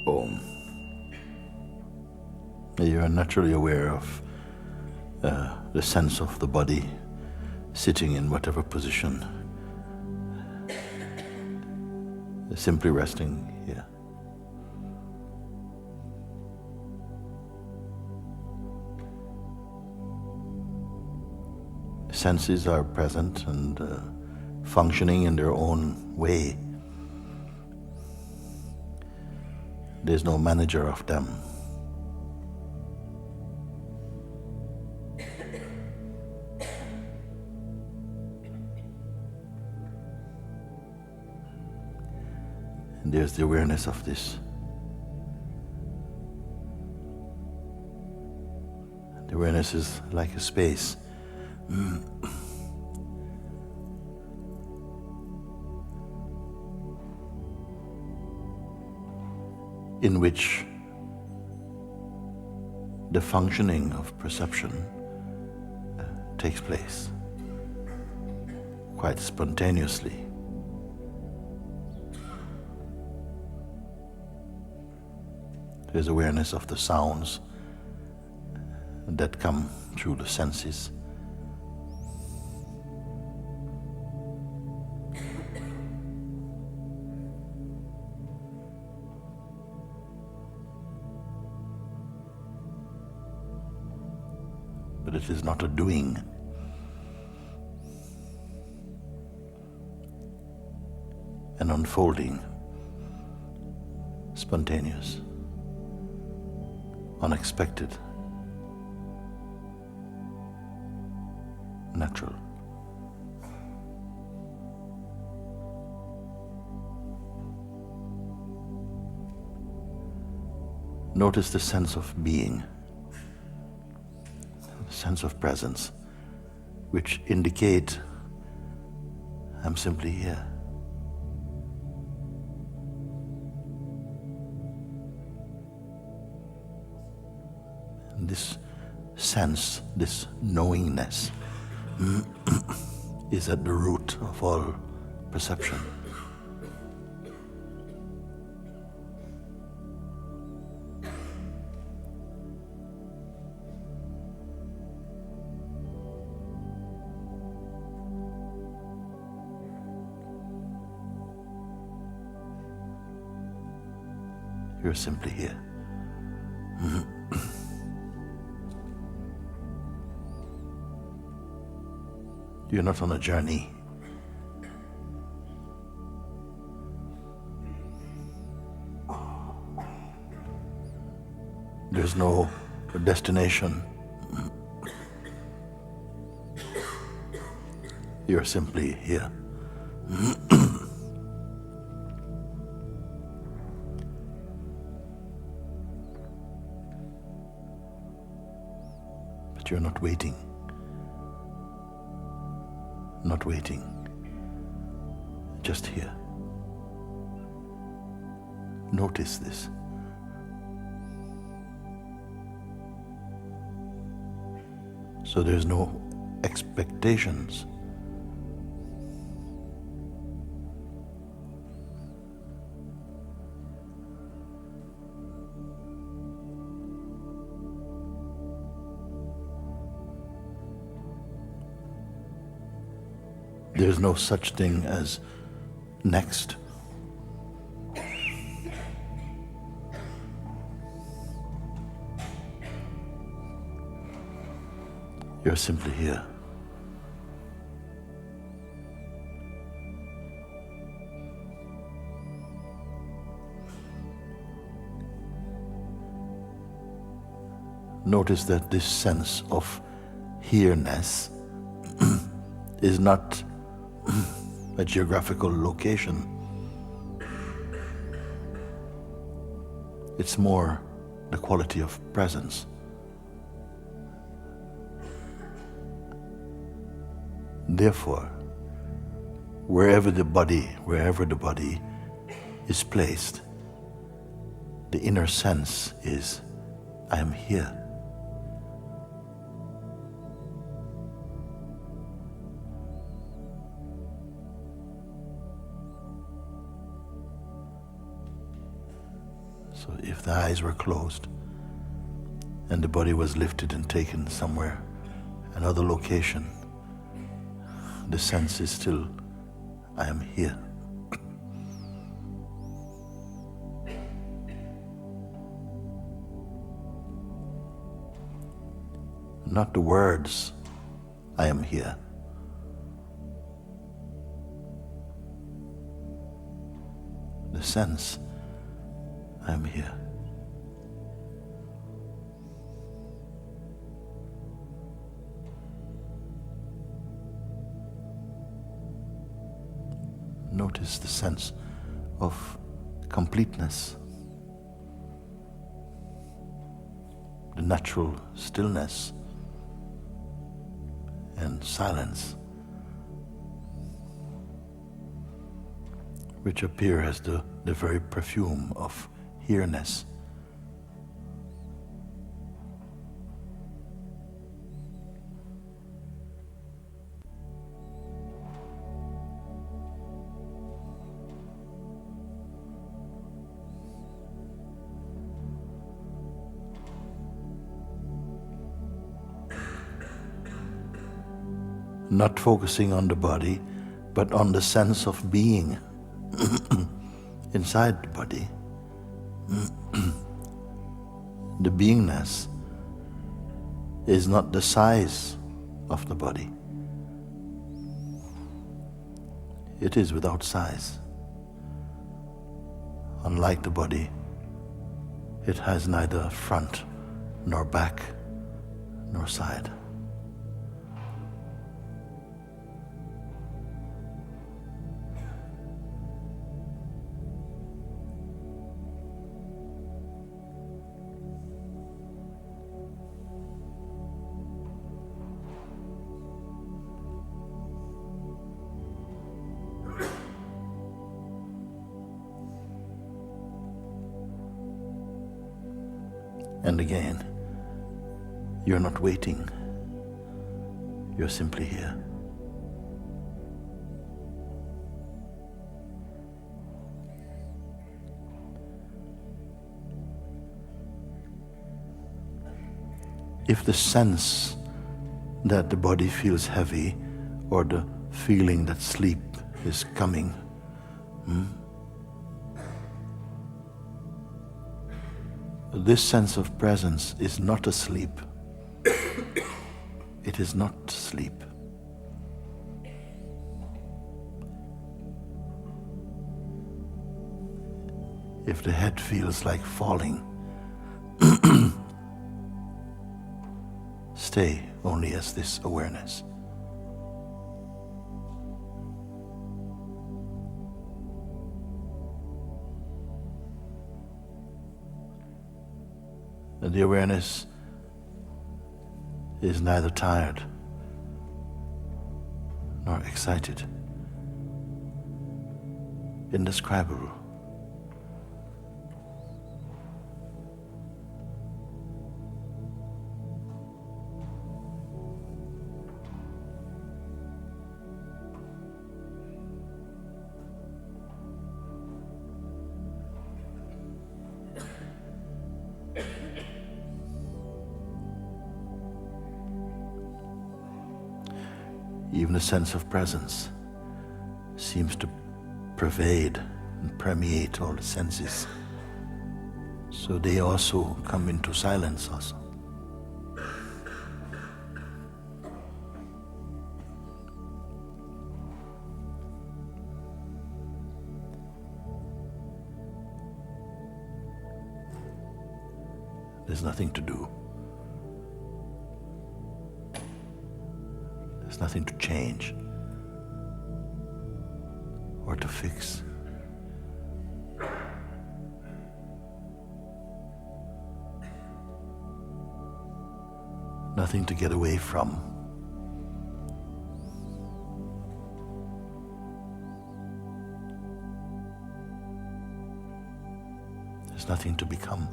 Om. You are naturally aware of the sense of the body sitting in whatever position, simply resting here. Senses are present and functioning in their own way. There's no manager of them. And there's the awareness of this. The awareness is like a space. In which the functioning of perception takes place quite spontaneously. There's awareness of the sounds that come through the senses. But it is not a doing. An unfolding, spontaneous, unexpected, natural. Notice the sense of being, the sense of presence, which indicate I'm simply here. And this sense, this knowingness, is at the root of all perception. You're simply here. You're not on a journey. There's no destination. You're simply here. But you're not waiting. Not waiting, just here. Notice this. So there's no expectations. There's no such thing as next. You're simply here. Notice that this sense of here-ness is not a geographical location. It's more the quality of presence. Therefore, wherever the body is placed, the inner sense is, I am here. So if the eyes were closed and the body was lifted and taken somewhere, another location, the sense is still, I am here. Not the words, I am here. The sense, I am here. Notice the sense of completeness, the natural stillness and silence, which appear as the very perfume of here-ness. Not focusing on the body, but on the sense of being inside the body. The beingness is not the size of the body. It is without size. Unlike the body, it has neither front nor back nor side. And again, you're not waiting, you're simply here. If the sense that the body feels heavy or the feeling that sleep is coming, this sense of presence is not asleep. It is not sleep. If the head feels like falling, stay only as this awareness. The awareness is neither tired nor excited, indescribable. Even a sense of presence seems to pervade and permeate all the senses. So they also come into silence also. There's nothing to do. There's nothing to change or to fix. Nothing to get away from. There's nothing to become.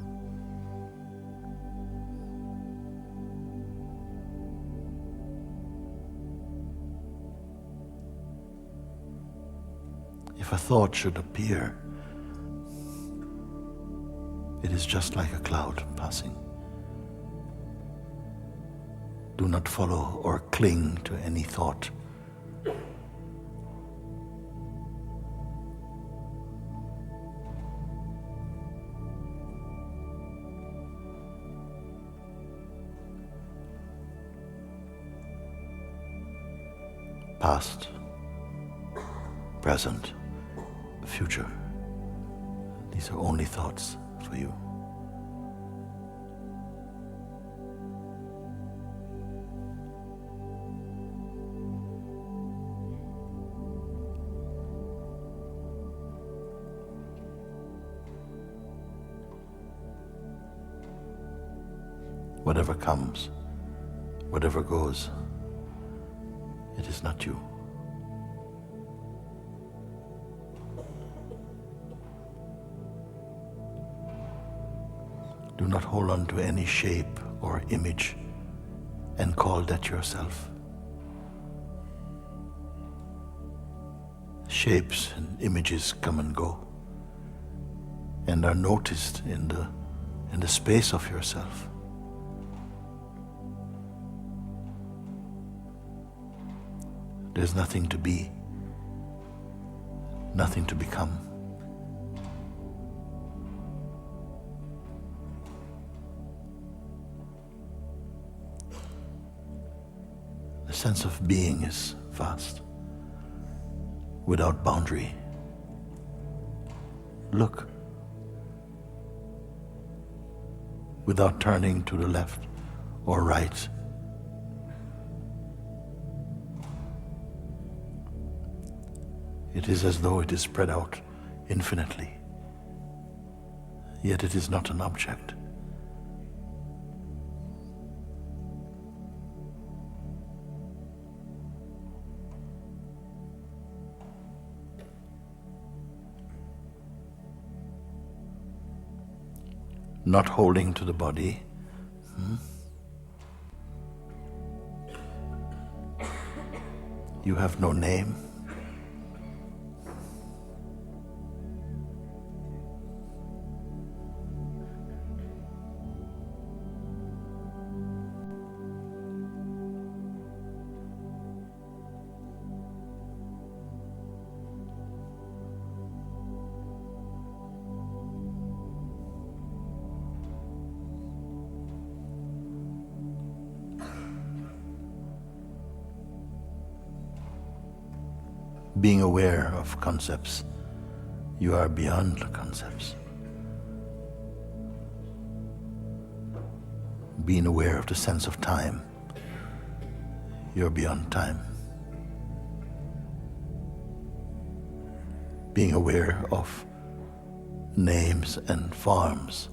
If a thought should appear, It is just like a cloud passing. Do not follow or cling to any thought. Past, present, future. These are only thoughts for you. Whatever comes, whatever goes, it is not you. Do not hold on to any shape or image and call that yourself. Shapes and images come and go and are noticed in the space of yourself. There's nothing to be, nothing to become. The sense of being is vast, without boundary. Look, without turning to the left or right. It is as though it is spread out infinitely, yet it is not an object. Not holding to the body. You have no name. Being aware of concepts, you are beyond the concepts. Being aware of the sense of time, you're beyond time. Being aware of names and forms,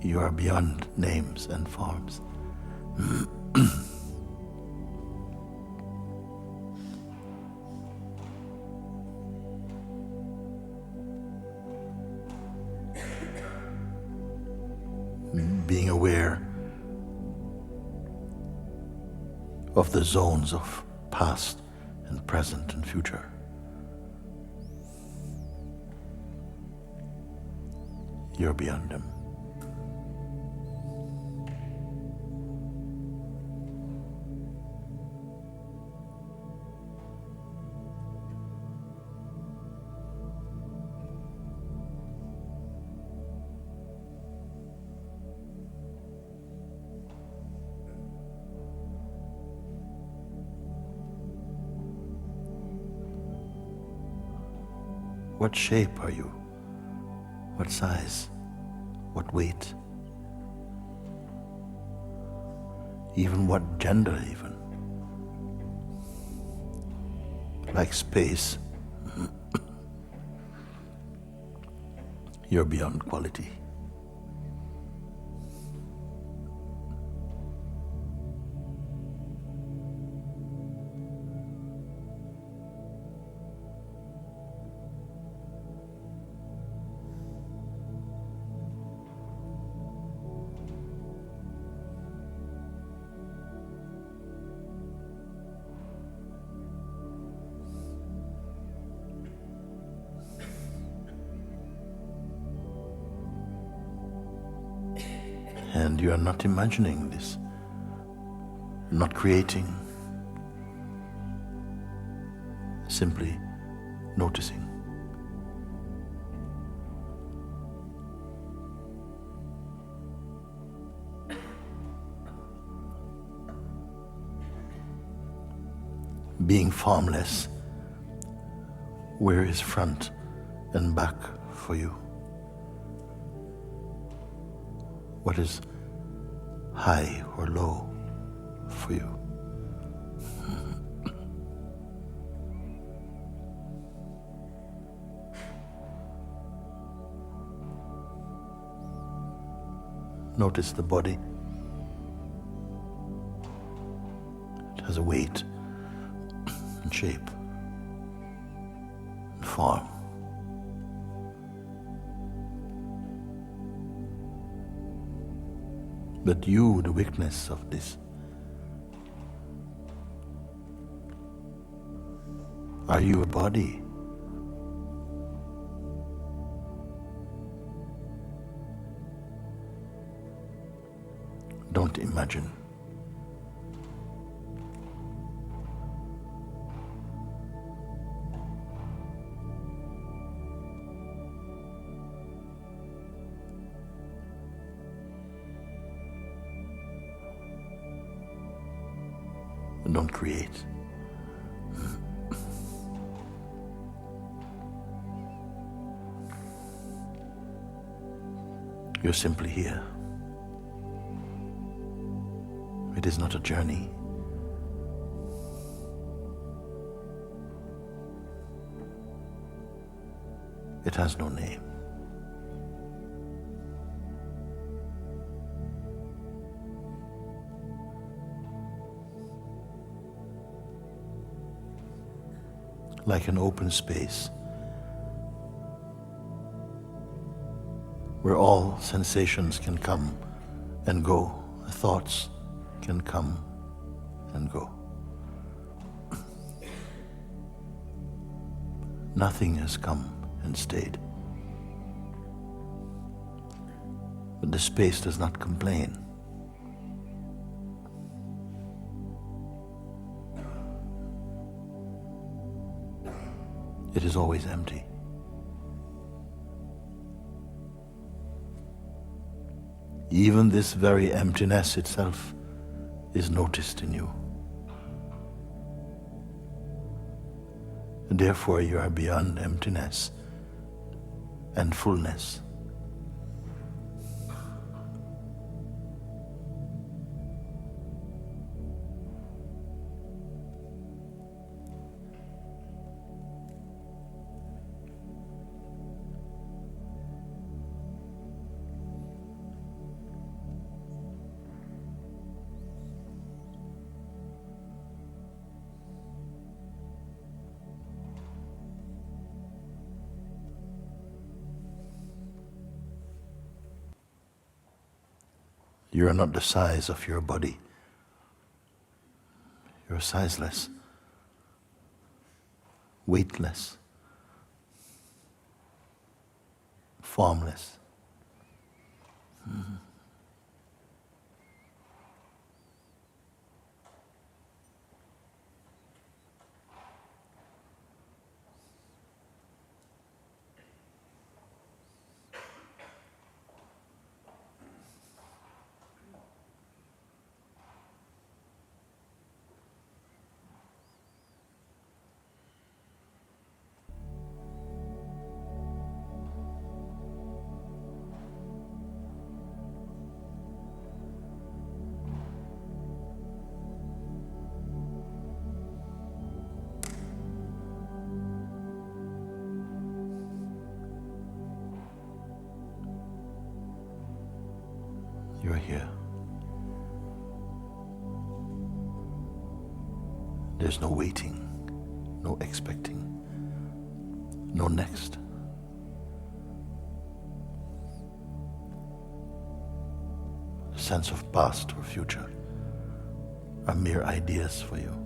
you are beyond names and forms. Being aware of the zones of past and present and future. You're beyond them. What shape are you? What size? What weight? Even what gender even? Like space, you're beyond quality. And you are not imagining this, not creating, simply noticing. Being formless, where is front and back for you? What is high or low for you? Notice the body. It has a weight and shape and form. But you, the weakness of this, are you a body? Don't imagine. Don't create. You're simply here. It is not a journey. It has no name. Like an open space where all sensations can come and go, thoughts can come and go. Nothing has come and stayed. But the space does not complain. It is always empty. Even this very emptiness itself is noticed in you. And therefore you are beyond emptiness and fullness. You are not the size of your body. You are sizeless, weightless, formless. You're here. There's no waiting, no expecting, no next. The sense of past or future are mere ideas for you.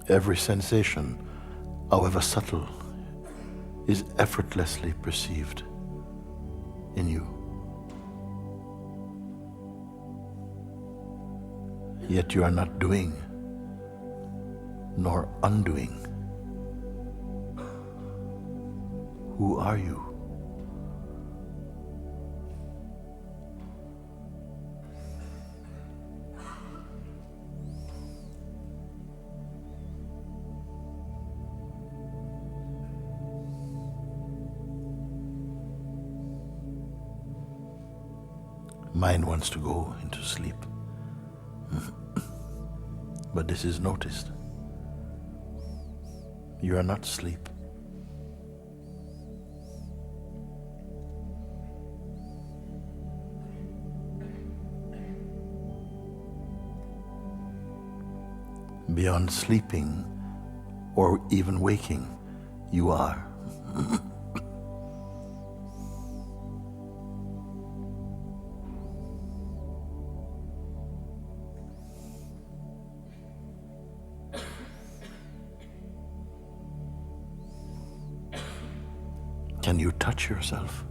every sensation, however subtle, is effortlessly perceived in you. Yet you are not doing nor undoing. Who are you? Mind wants to go into sleep, but this is noticed. You are not asleep. Beyond sleeping or even waking, you are. Can you touch yourself?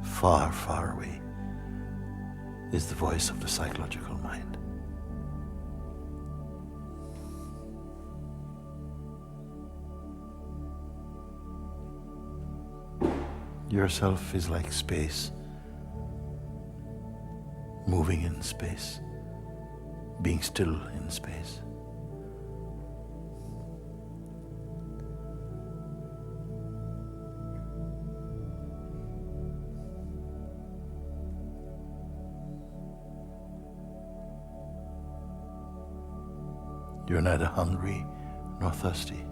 Far, far away is the voice of the psychological mind. Yourself is like space, moving in space, being still in space. You're neither hungry nor thirsty.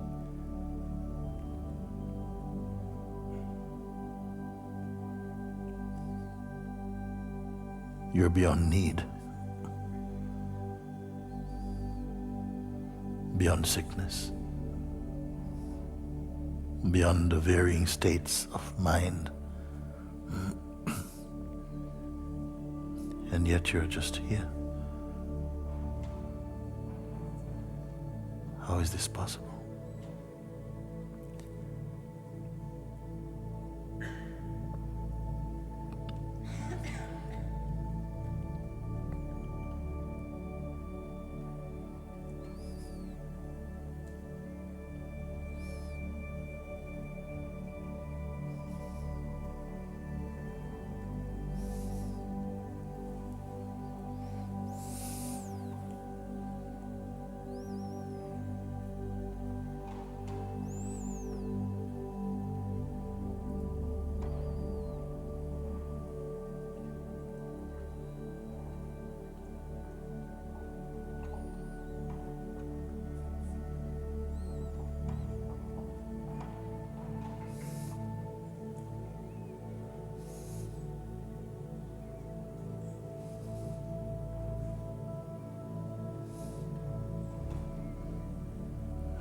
You're beyond need, beyond sickness, beyond the varying states of mind. And yet you're just here. How is this possible?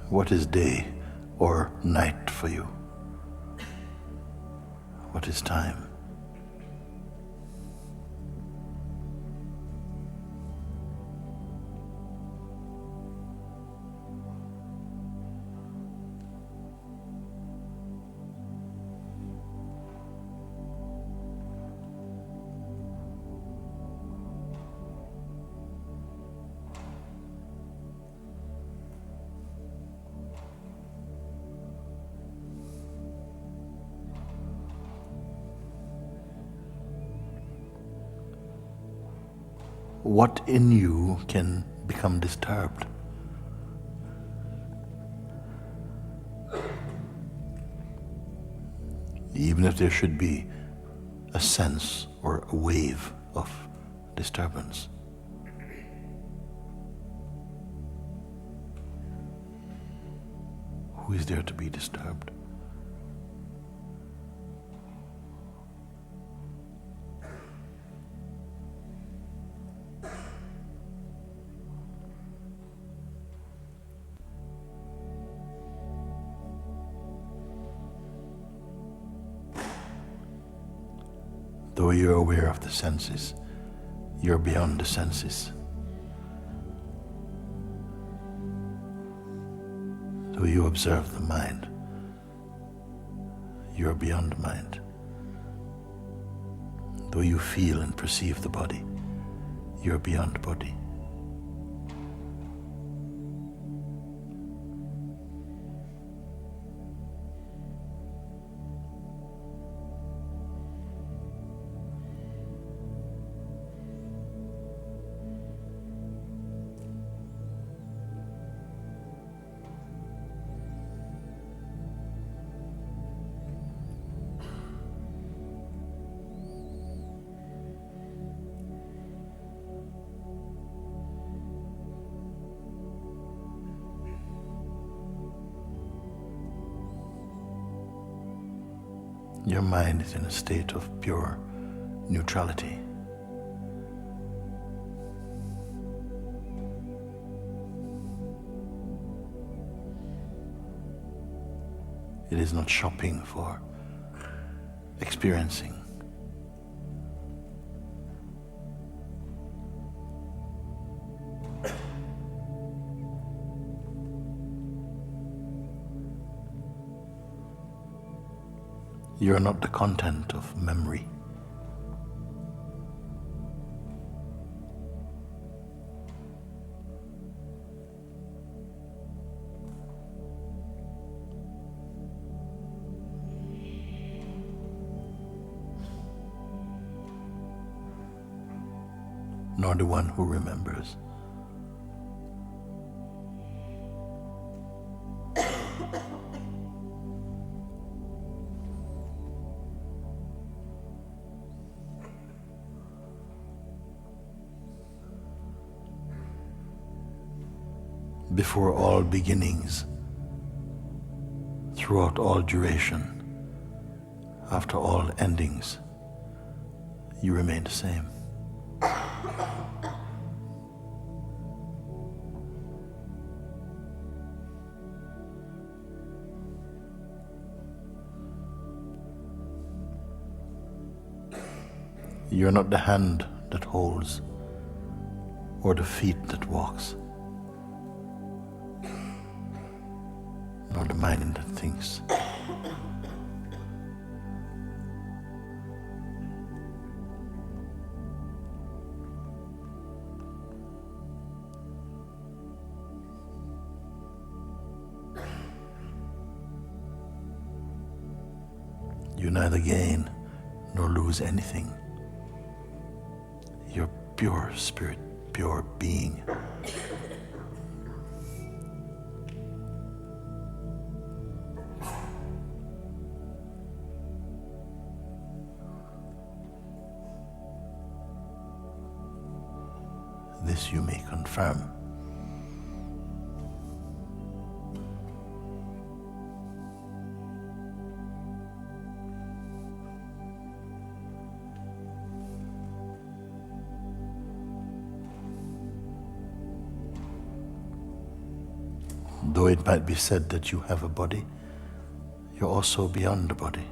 What is day or night for you? What is time? What in you can become disturbed? Even if there should be a sense or a wave of disturbance. Who is there to be disturbed? Though you're aware of the senses, you're beyond the senses. Though you observe the mind, you're beyond mind. Though you feel and perceive the body, you're beyond body. Your mind is in a state of pure neutrality. It is not shopping for experiencing. You are not the content of memory. Nor the one who remembers. Before all beginnings, throughout all duration, after all endings, you remain the same. You are not the hand that holds or the feet that walks, nor the mind that thinks. You neither gain nor lose anything. You're pure spirit, pure being. This you may confirm. Though it might be said that you have a body, you're also beyond the body.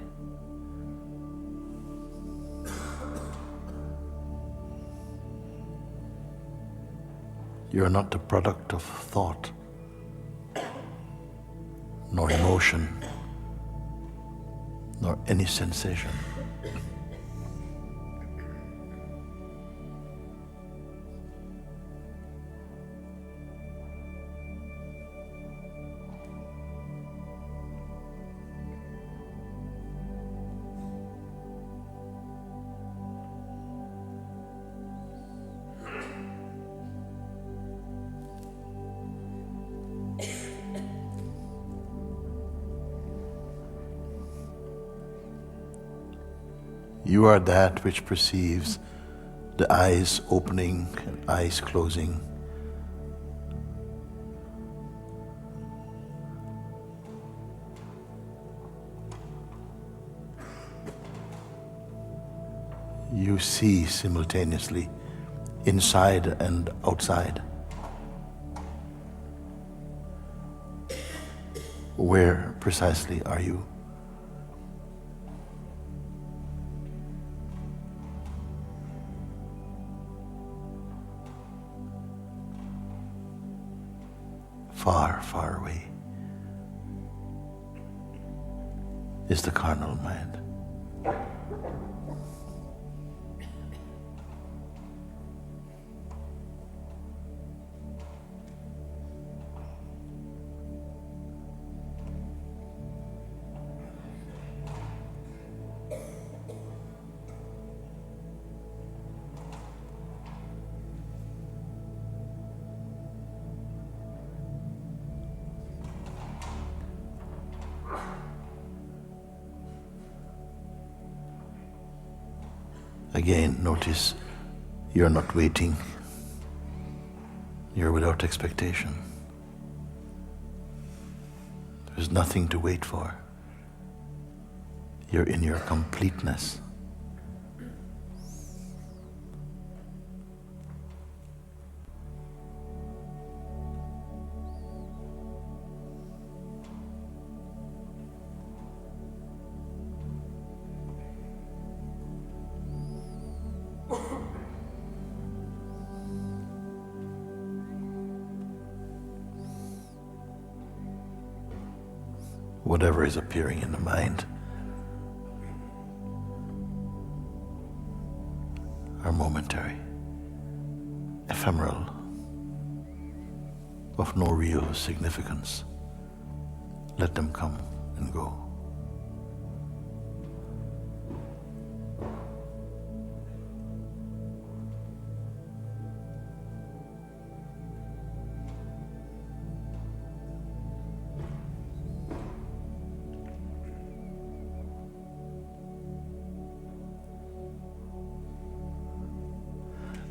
You are not the product of thought, nor emotion, nor any sensation. You are that which perceives the eyes opening and eyes closing, You see simultaneously inside and outside. Where precisely are you? Far, far away is the carnal mind. Again, notice you're not waiting. You're without expectation. There's nothing to wait for. You're in your completeness. Whatever is appearing in the mind are momentary, ephemeral, of no real significance. Let them come and go.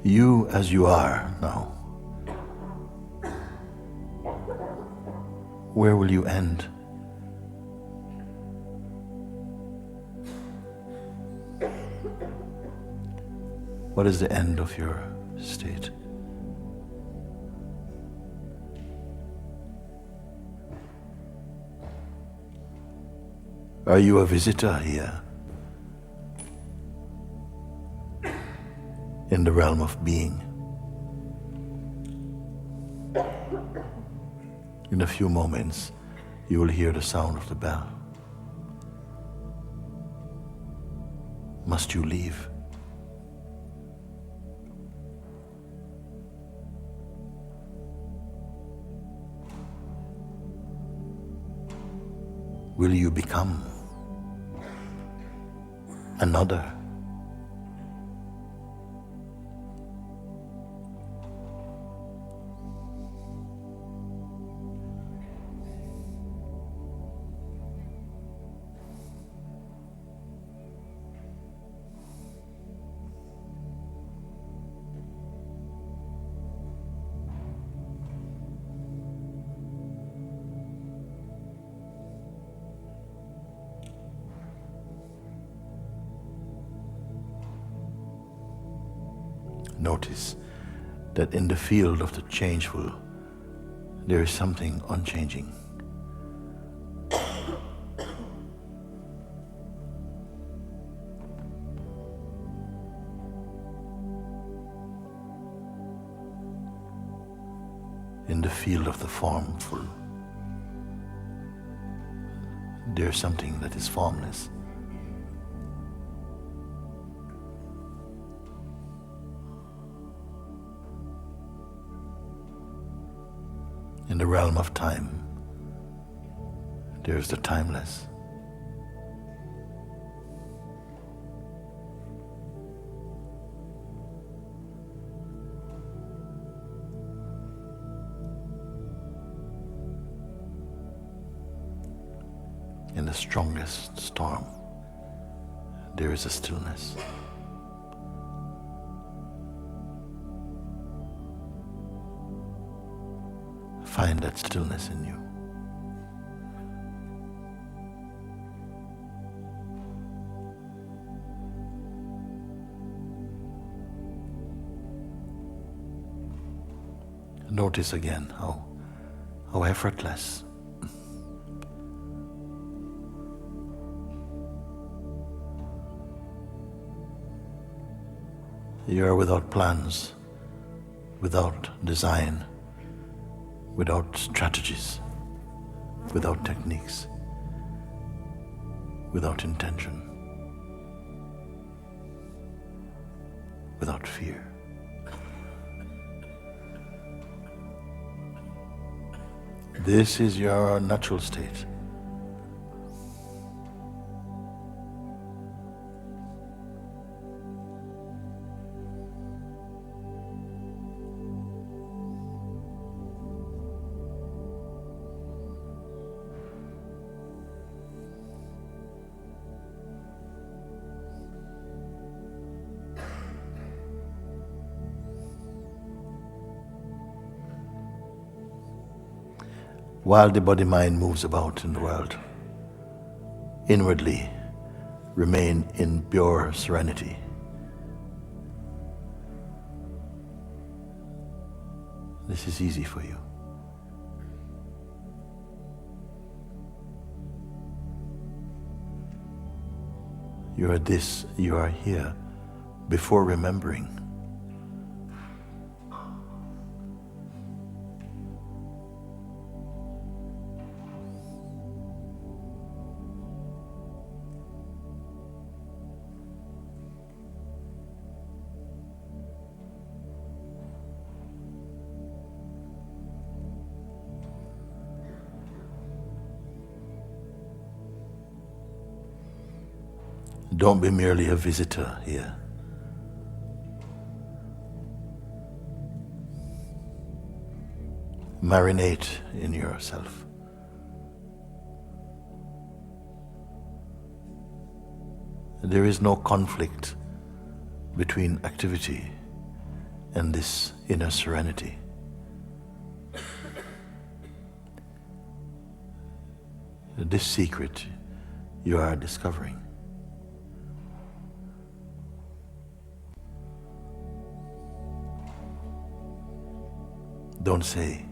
You as you are now, where will you end? What is the end of your state? Are you a visitor here? In the realm of being. In a few moments, you will hear the sound of the bell. Must you leave? Will you become another? Notice that in the field of the changeful, there is something unchanging. In the field of the formful, there is something that is formless. In the realm of time, there is the timeless. In the strongest storm, there is a stillness. Find that stillness in you. Notice again how effortless. You are without plans, without design, without strategies, without techniques, without intention, without fear. This is your natural state. While the body-mind moves about in the world, inwardly remain in pure serenity. This is easy for you. You are this, you are here, before remembering. Don't be merely a visitor here. Marinate in yourself. There is no conflict between activity and this inner serenity. This secret you are discovering. Don't say,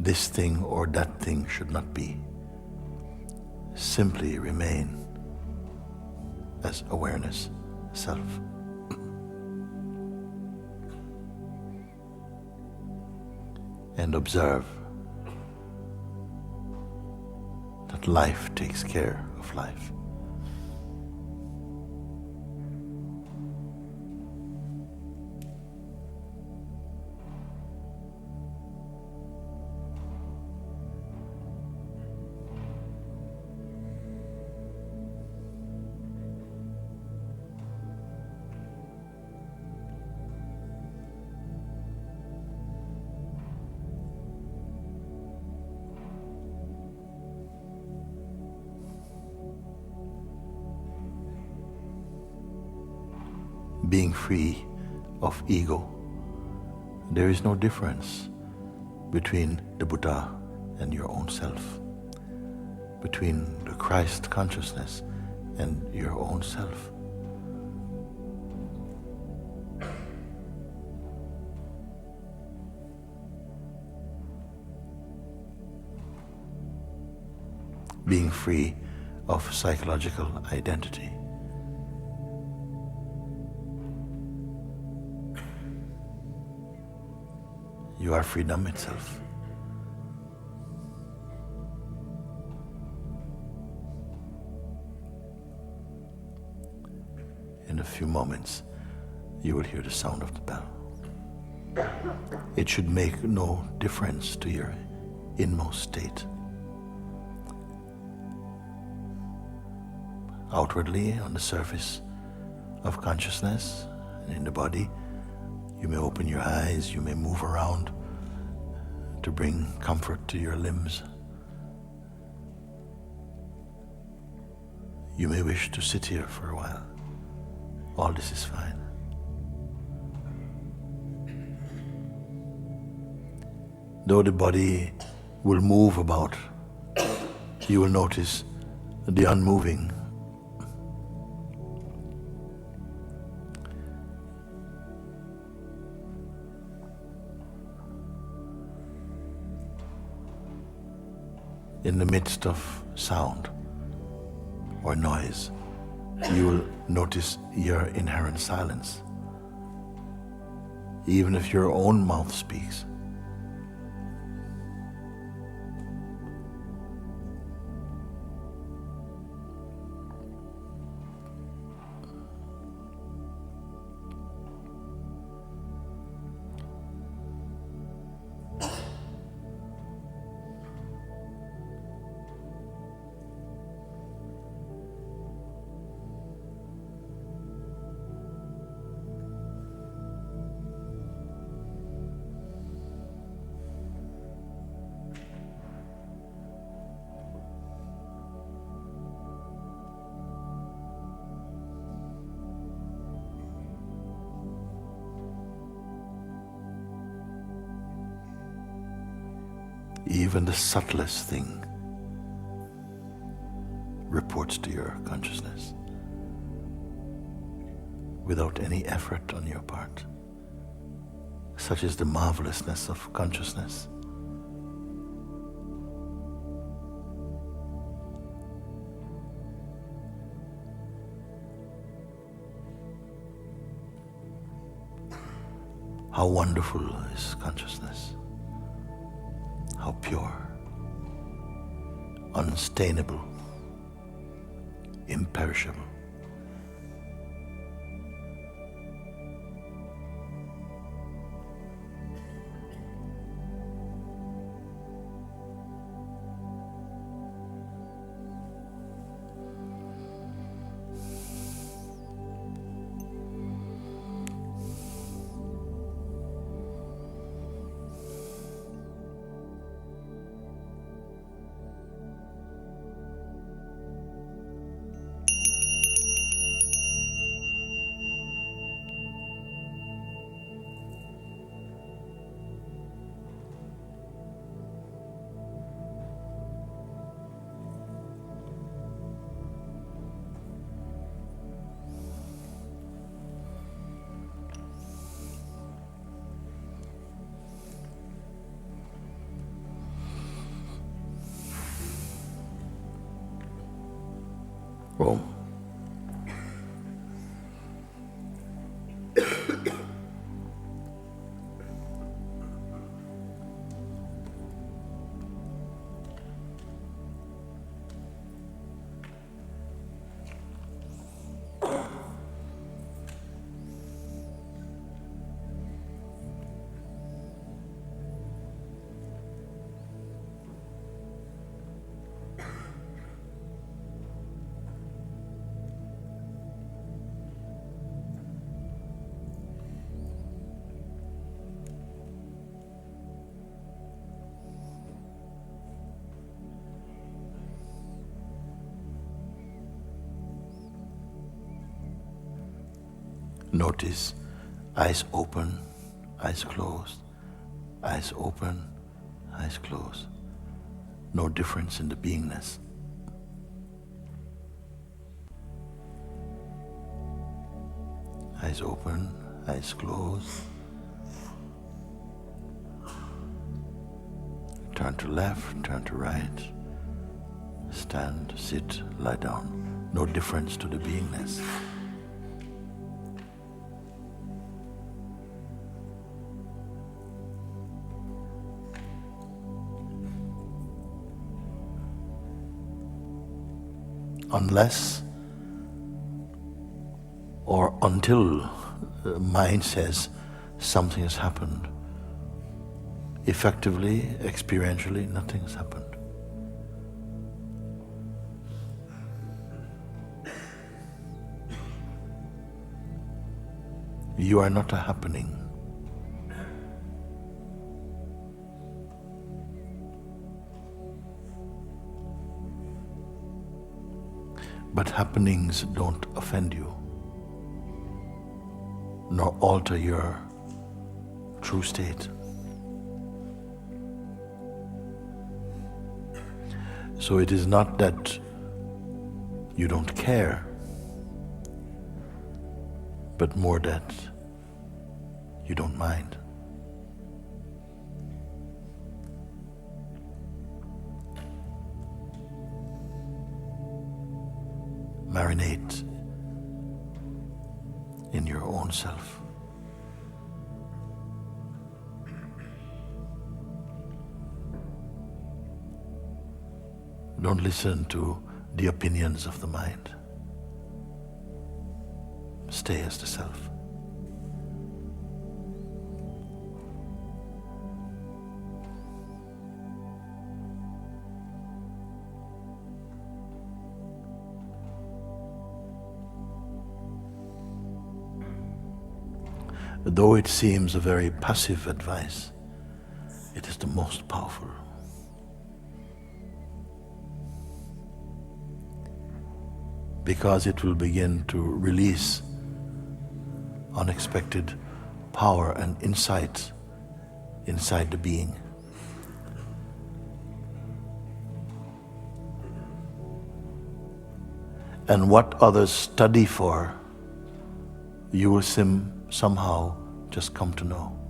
this thing or that thing should not be. Simply remain as awareness, self. And observe that life takes care of life. Being free of ego, there is no difference between the Buddha and your own self, between the Christ consciousness and your own self. Being free of psychological identity. You are freedom itself. In a few moments, you will hear the sound of the bell. It should make no difference to your inmost state. Outwardly, on the surface of consciousness and in the body, you may open your eyes, you may move around to bring comfort to your limbs. You may wish to sit here for a while. All this is fine. Though the body will move about, you will notice the unmoving. in the midst of sound or noise, you will notice your inherent silence. Even if your own mouth speaks. Even the subtlest thing reports to your consciousness without any effort on your part. Such is the marvelousness of consciousness. How wonderful is consciousness. How pure, unstainable, imperishable. Well, notice eyes open, eyes closed, eyes open, eyes closed. No difference in the beingness. Eyes open, eyes closed. Turn to left, turn to right. Stand, sit, lie down. No difference to the beingness. Unless or until the mind says something has happened, effectively, experientially, nothing has happened. You are not a happening. But happenings don't offend you, nor alter your true state. So it is not that you don't care, but more that you don't mind. marinate in your own self. Don't listen to the opinions of the mind. Stay as the self. Though it seems a very passive advice, it is the most powerful. Because it will begin to release unexpected power and insight inside the being. And what others study for, you will somehow just come to know.